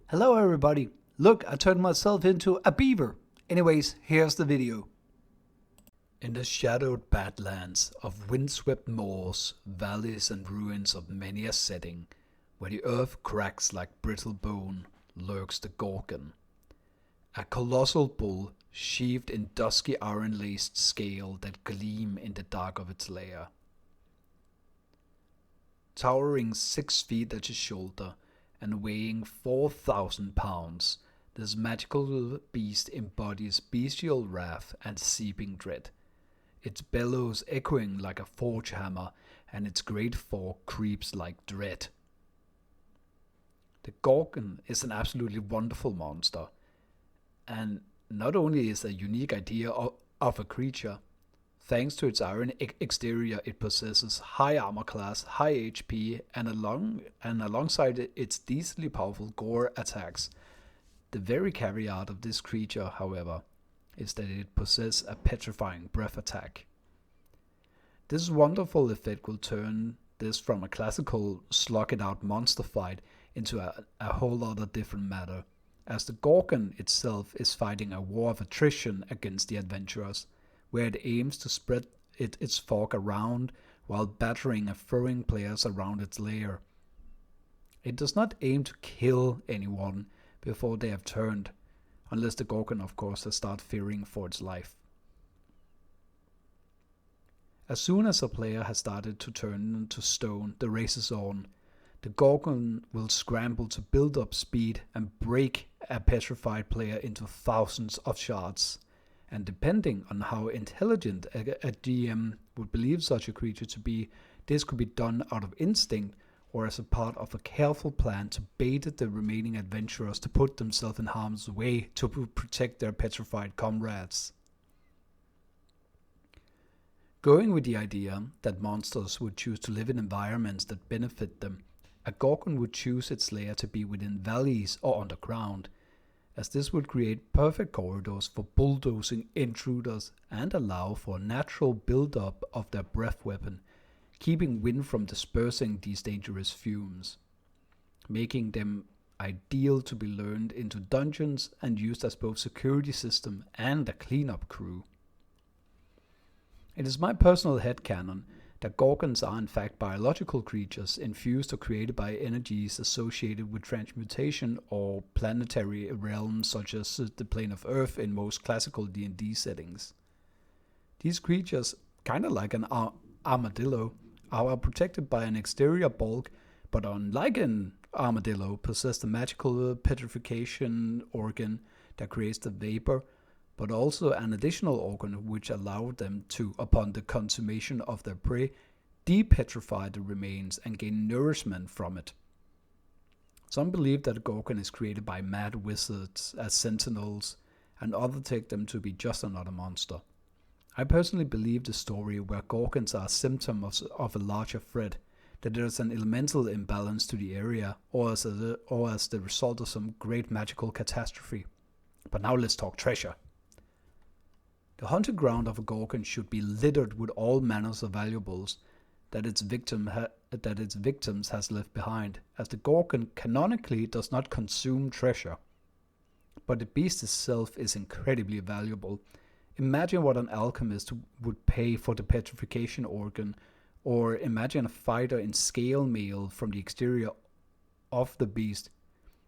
Hello everybody. Look, I turned myself into a beaver. Anyways, here's the video. In the shadowed badlands of windswept moors, valleys and ruins of many a setting, where the earth cracks like brittle bone, lurks the Gorgon. A colossal bull, sheathed in dusky iron-laced scale that gleam in the dark of its lair. Towering 6 feet at his shoulder, and weighing 4,000 pounds, this magical beast embodies bestial wrath and seeping dread, its bellows echoing like a forge hammer, and its great fork creeps like dread. The Gorgon is an absolutely wonderful monster, and not only is a unique idea of a creature, thanks to its iron exterior, it possesses high armor class, high HP, and alongside its decently powerful gore attacks. The very caveat of this creature, however, is that it possesses a petrifying breath attack. This wonderful effect will turn this from a classical slug-it-out monster fight into a whole other different matter, as the Gorgon itself is fighting a war of attrition against the adventurers, where it aims to spread its fork around while battering and throwing players around its lair. It does not aim to kill anyone before they have turned, unless the Gorgon of course has started fearing for its life. As soon as a player has started to turn into stone, the race is on. The Gorgon will scramble to build up speed and break a petrified player into thousands of shards. And depending on how intelligent a DM would believe such a creature to be, this could be done out of instinct or as a part of a careful plan to bait the remaining adventurers to put themselves in harm's way to protect their petrified comrades. Going with the idea that monsters would choose to live in environments that benefit them, a Gorgon would choose its lair to be within valleys or underground, as this would create perfect corridors for bulldozing intruders and allow for a natural build-up of their breath weapon, keeping wind from dispersing these dangerous fumes, making them ideal to be lured into dungeons and used as both security system and a cleanup crew. It is my personal headcanon that Gorgons are in fact biological creatures infused or created by energies associated with transmutation or planetary realms such as the plane of Earth in most classical D&D settings. These creatures, kinda like an armadillo, are protected by an exterior bulk, but unlike an armadillo, possess the magical petrification organ that creates the vapor, but also an additional organ which allowed them to, upon the consummation of their prey, depetrify the remains and gain nourishment from it. Some believe that the Gorgon is created by mad wizards as sentinels, and others take them to be just another monster. I personally believe the story where Gorgons are a symptom of a larger threat, that there is an elemental imbalance to the area, or as the result of some great magical catastrophe. But now let's talk treasure. The hunting ground of a Gorgon should be littered with all manners of valuables that its victims has left behind, as the Gorgon canonically does not consume treasure. But the beast itself is incredibly valuable. Imagine what an alchemist would pay for the petrification organ, or imagine a fighter in scale mail from the exterior of the beast.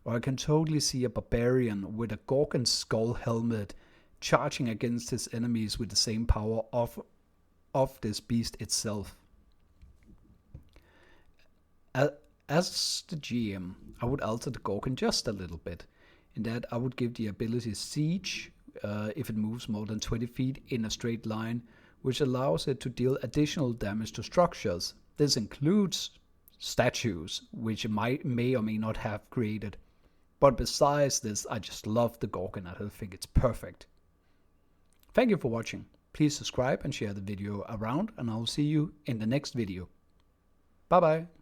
Or I can totally see a barbarian with a Gorgon skull helmet charging against his enemies with the same power of this beast itself. As the GM, I would alter the Gorgon just a little bit, in that I would give the ability Siege if it moves more than 20 feet in a straight line, which allows it to deal additional damage to structures. This includes statues, which it may or may not have created. But besides this, I just love the Gorgon and I think it's perfect. Thank you for watching. Please subscribe and share the video around, and I'll see you in the next video. Bye bye.